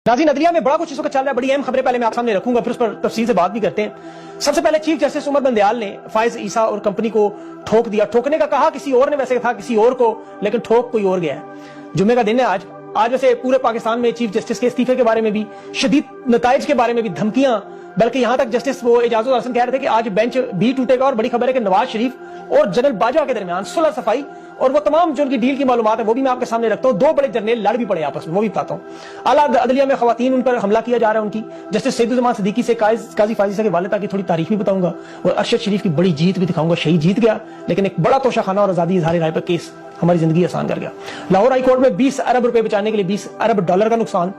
नाज़रीन, अदलिया में बड़ा कुछ इस वक्त चल रहा है। बड़ी अहम खबरें पहले मैं आप सामने रखूंगा, फिर उस पर तफसील से बात भी करते हैं। सबसे पहले चीफ जस्टिस उमर बंदयाल ने फायज ईसा और कंपनी को ठोक दिया। ठोकने का कहा किसी और ने, वैसे था किसी और को, लेकिन ठोक कोई और गया है। जुम्मे का दिन है आज वैसे पूरे पाकिस्तान में चीफ जस्टिस के इस्तीफे के बारे में भी, शदीद नताइज के बारे में भी धमकियां, बल्कि यहां तक जस्टिस वो एजाजुल हसन कह रहे थे कि आज बेंच भी टूटेगा। और बड़ी खबर है कि नवाज शरीफ और जनरल बाजवा के दरमियान सुलह सफाई और वो तमाम जो उनकी डील की मालूमात है वो भी मैं आपके सामने रखता हूं। दो बड़े जर्नल लड़ भी पड़े आपस में, वो भी बताता हूं। आला अदलिया में खवातीन, उन पर हमला किया जा रहा है उनकी। जस्टिस सैयदुज़्ज़मान सिद्दीकी से काजी फाजिसा के वालिदा की थोड़ी तारीफ भी बताऊंगा और अरशद शरीफ की बड़ी जीत भी दिखाऊंगा। शहीद जीत गया, लेकिन एक बड़ा तोशाखाना और आजादी इजहार राय पर केस हमारी जिंदगी आसान कर गया। लाहौर हाई कोर्ट में 20 अरब रुपए बचाने के लिए 20 अरब डॉलर का नुकसान।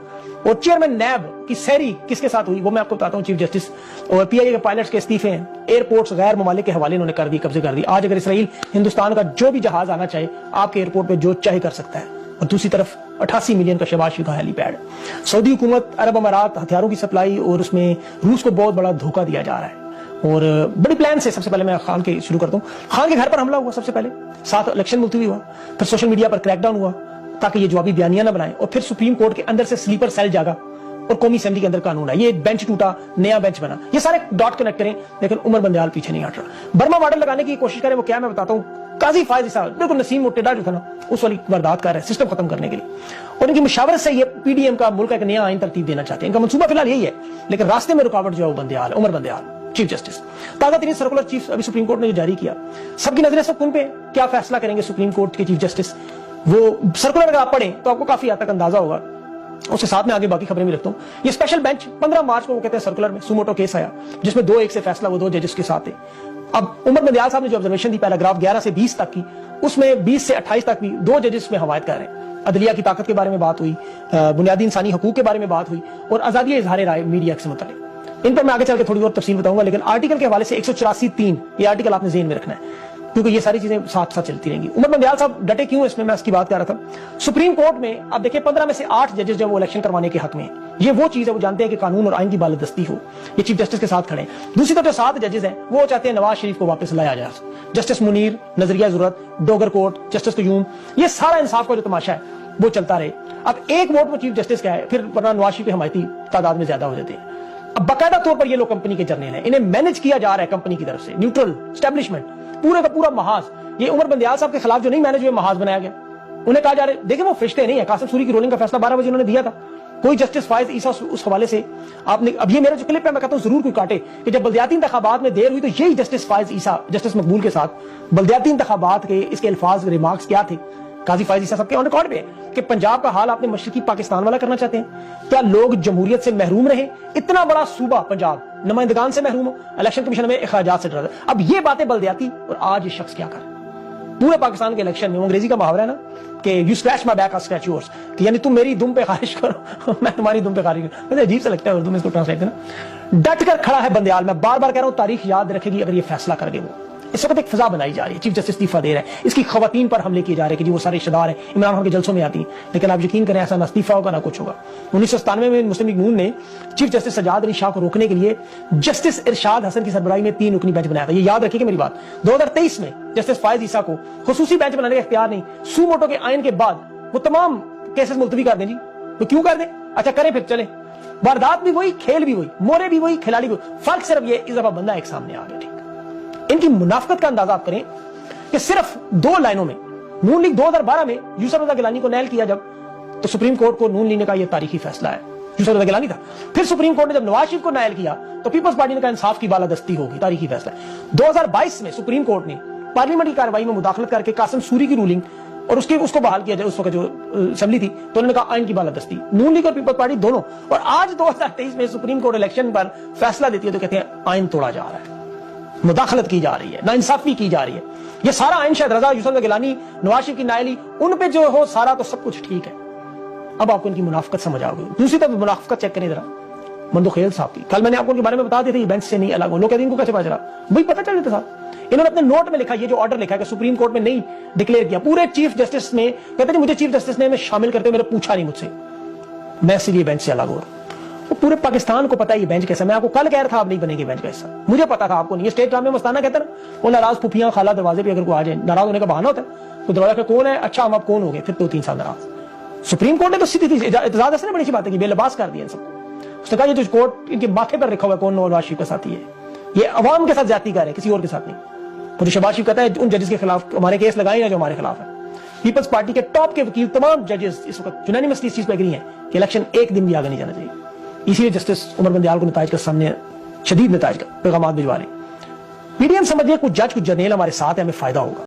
और चेयरमैन नैब की सहरी किसके साथ हुई वो मैं आपको बताता हूं। चीफ जस्टिस और पीआईए के पायलट्स के इस्तीफे हैं, एयरपोर्ट्स गैर ममालिक के हवाले इन्होंने कर दी, कब्जे कर दी। आज अगर इसराइल हिंदुस्तान का जो भी जहाज आना चाहे आपके एयरपोर्ट पे जो चाहे कर सकता है। और दूसरी तरफ 88 मिलियन का शहबाज शरीफ का हेलीपैड। सऊदी हुकूमत अरब अमारात हथियारों की सप्लाई और उसमें रूस को बहुत बड़ा धोखा दिया जा रहा है और बड़ी प्लान से। सबसे पहले मैं खान के शुरू करता हूँ। खान के घर पर हमला हुआ सबसे पहले, साथ इलेक्शन मुलतवी हुआ, फिर सोशल मीडिया पर क्रैकडाउन हुआ ताकि ये जवाबी बयानियां न बनाएं, और फिर सुप्रीम कोर्ट के अंदर से स्लीपर सेल जागा और कौमी असेंबली के अंदर कानून है। ये बेंच टूटा, नया बेंच बना। ये सारे डॉट कनेक्ट करें, लेकिन उमर बंदयाल पीछे नहीं हट रहा। बर्मा मॉडल लगाने की कोशिश करें, वो क्या मैं बताता हूँ। काजी फायज ईसा बिल्कुल नसीम मोटेडा जो था ना, उस वाली वारदात कर रहे हैं सिस्टम खत्म करने के लिए। और इनकी मुशावरत से ये पीडीएम का मुल्क का एक नया आइन तरतीब देना चाहते हैं। इनका मंसूबा फिलहाल यही है, लेकिन रास्ते में रुकावट जो है वो बंदयाल, उमर बंदयाल चीफ जस्टिस। ताजा तरीन सर्कुलर चीफ अभी सुप्रीम कोर्ट ने जो जारी किया, सबकी नजरें सब उन पे, क्या फैसला करेंगे सुप्रीम कोर्ट के चीफ जस्टिस। वो सर्कुलर अगर आप पढ़ें तो आपको काफी हद तक अंदाजा होगा। उसके साथ में आगे बाकी खबरें भी रखता हूं। ये स्पेशल बेंच 15 मार्च को वो कहते हैं सर्कुलर में सुमोटो केस आया, जिसमें 2-1 से फैसला वो 2 जजेस के साथ थे। अब उमर बंदयाल साहब ने जो ऑब्जर्वेशन दी पैराग्राफ 11 से 20 तक की, उसमें 20 से 28 तक भी 2 जजेस में हमायत कर रहे हैं। अदलिया की ताकत के बारे में बात हुई, बुनियादी इंसानी हकूक के बारे में बात हुई और आजादी इजहार राय मीडिया से मुतालिक। इन पर मैं आगे चल के थोड़ी और तफसील बताऊंगा, लेकिन आर्टिकल के हवाले से 184(3) ये आर्टिकल आपने ज़हन में रखना है, क्योंकि ये सारी चीजें साथ साथ चलती रहेंगी। उमर बंदयाल साहब डटे क्यों, इसमें मैं इसकी बात कर रहा था। सुप्रीम कोर्ट में आप देखिए 15 में से 8 जजेस जो वो इलेक्शन करवाने के हक में। ये वो चीज है, वो जानते हैं कि कानून और आइन की बालादस्ती हो, ये चीफ जस्टिस के साथ खड़े हैं। दूसरी तरफ जो 7 जजेस हैं वो चाहते हैं नवाज शरीफ को वापस लाया जाए। जस्टिस मुनीर, नजरिया जरूरत, डोगर कोर्ट, जस्टिस क्यूम, ये सारा इंसाफ का जो तमाशा है वो चलता रहे। अब एक वोट वो चीफ जस्टिस का है, फिर वरना नवाज शरीफ के हमायती तादाद में ज्यादा हो जाते हैं। अब बाकायदा तौर पर ये लोग कंपनी के जर्नल हैं, इन्हें मैनेज किया जा रहा है कंपनी की तरफ से, न्यूट्रल एस्टेब्लिशमेंट, पूरे का पूरा महाज। ये उमर बंदयाल साहब के खिलाफ जो नहीं मैनेज हुए महाज बनाया गया। उन्हें कहा जा रहा है, देखिए वो फरिश्ते नहीं है। कासिम सूरी की रोलिंग का फैसला 12 बजे उन्होंने दिया था। कोई जस्टिस फायज ईसा उस हवाले से आपने, अब ये मेरा जो क्लिप है मैं कहता हूं जरूर कोई काटे कि जब बल्दियाती इंतखाबात में देर हुई तो यही जस्टिस फायज ईसा, जस्टिस मकबूल के साथ बल्दियाती इंतखाबात के इसके अल्फाज रिमार्क्स क्या थे। काजी फायज ईसा सबके ऑन रिकॉर्ड पे है कि पंजाब का हाल आपने मशरकी पाकिस्तान वाला करना चाहते हैं। क्या लोग जमहूरियत से महरूम रहे? इतना बड़ा सूबा पंजाब नुमाइंदगान से महरूम हो, इलेक्शन कमीशन में अखराजात से डरा। अब ये बातें बल्दियाती, और आज ये शख्स क्या कर पूरे पाकिस्तान के इलेक्शन में। अंग्रेजी का मुहावरा है ना कि you scratch my back I scratch yours, कि यानी तुम मेरी दुम पे खारिश करो मैं तुम्हारी दुम पे खारिश करूं। मुझे अजीब सा लगता है उर्दू में इसको ट्रांसलेट करना। डट कर खड़ा है बंदयाल। मैं बार बार कह रहा हूं, तारीख याद रखेगी अगर ये फैसला कर गए। वो इस वक्त एक फिजा बनाई जा रही है, चीफ जस्टिस इस्तीफा दे रहा है, इसकी खवातीन पर हमले किए जा रहे हैं कि जी वो सारे रिश्तेदार हैं, इमरान खान के जलसों में आती हैं। लेकिन आप यकीन करें ऐसा ना इस्तीफा होगा ना कुछ होगा। 1997 में मुस्लिम लीग नून ने चीफ जस्टिस सज्जाद अली शाह को रोकने के लिए जस्टिस इरशाद हसन की सरबराही में 3 रुकनी बेंच बनाया था। ये याद रखिएगा मेरी बात। 2023 में जस्टिस फायज ईसा को खुसूसी बेंच बनाने का इख्तियार नहीं, सुमोटो के आइन के बाद वो तमाम केसेस मुलतवी कर दें। जी तो क्यों कर दें? अच्छा करें फिर चले। वारदात भी वही, खेल भी वही, मोरे भी वही, खिलाड़ी भी वही। फर्क सिर्फ ये इस दफा बंदा एक सामने आ गया। ठीक, इनकी मुनाफकत का अंदाजा आप करें कि सिर्फ 2 लाइनों में नून लीग 2012 में यूसुफ रजा गिलानी को नैल किया जब, तो सुप्रीम कोर्ट को नून लीग ने कहा यह तारीखी फैसला है। यूसुफ रजा गिलानी था। फिर सुप्रीम कोर्ट ने जब नवाज शरीफ को नायल किया तो पीपल्स पार्टी ने कहा इंसाफ की बालादस्ती होगी, तारीखी फैसला है। 2022 में सुप्रीम कोर्ट ने पार्लियामेंट की कार्रवाई में मुदाखलत करके कासिम सूरी की रूलिंग और उसको बहाल किया जाए। उस वक्त जो असेंबली थी तो उन्होंने कहा आइन की बालादस्ती, नून लीग और पीपल्स पार्टी दोनों। और आज 2023 में सुप्रीम कोर्ट इलेक्शन पर फैसला देती है तो कहते हैं आइन तोड़ा जा रहा है, मुदाखलत की जा रही है, नाइंसाफी की जा रही है। ये सारा आइन शायद रजा, यूसुफ गिलानी, नवाज शरीफ की नायली, उन पे जो हो सारा तो सब कुछ ठीक है। अब आपको इनकी मुनाफकत समझ आ गई। दूसरी तरफ मुनाफकत चेक करें जरा मंदोखेल साहब की। कल मैंने आपको उनके बारे में बता दिया था, ये बेंच से नहीं अलग हो। लोग कहते हैं इनको कैसे पता चला? भाई पता चल जाता साहब। इन्होंने अपने नोट में लिखा, ये जो ऑर्डर लिखा है कि सुप्रीम कोर्ट में नहीं डिक्लेयर किया, पूरे चीफ जस्टिस में कहते हैं मुझे चीफ जस्टिस ने शामिल करते हुए मेरे पूछा नहीं मुझसे, मैं इसलिए बेंच से अलग हो रहा हूं। वो पूरे पाकिस्तान को पता है ये बेंच कैसा। मैं आपको कल कह रहा था आप नहीं बनेंगे बेंच का हिस्सा, मुझे पता था आपको नहीं। ये स्टेट ड्रामे मस्ताना कहते हैं ना, वो नाराज फुफियां खाला दरवाजे पे अगर को आ जाए, नाराज होने का बहाना होता है। तो दरवाजा पे कौन है? अच्छा हम आप कौन हो गए? फिर 2-3 साल नाराज। सुप्रीम कोर्ट ने तो सीधी एतजाज हसन ने बड़ी अच्छी बात है कि बेलबास कर दिया इन सबको। उसने कहा ये तो कोर्ट इनके माथे पर रखा हुआ कौन नवाज शरीफ का साथी है, ये अवाम के साथ ज्यादती कर रहे हैं, किसी और के साथ नहीं। तो शहबाज शरीफ कहता है उन जजेस के खिलाफ हमारे केस लगाए या जो हमारे खिलाफ है। पीपल्स पार्टी के टॉप के वकील तमाम जजेस इस वक्त यूनानिमसली इस चीज पर एग्री हैं कि इलेक्शन एक दिन भी आगे नहीं जाना चाहिए। इसीलिए जस्टिस उमर बंदयाल को नताइज का सामने शदीद नताइज का पैगाम भिजवा रहे। पीडीएम समझिए कुछ जज कुछ जर्नल हमारे साथ है, हमें फायदा होगा।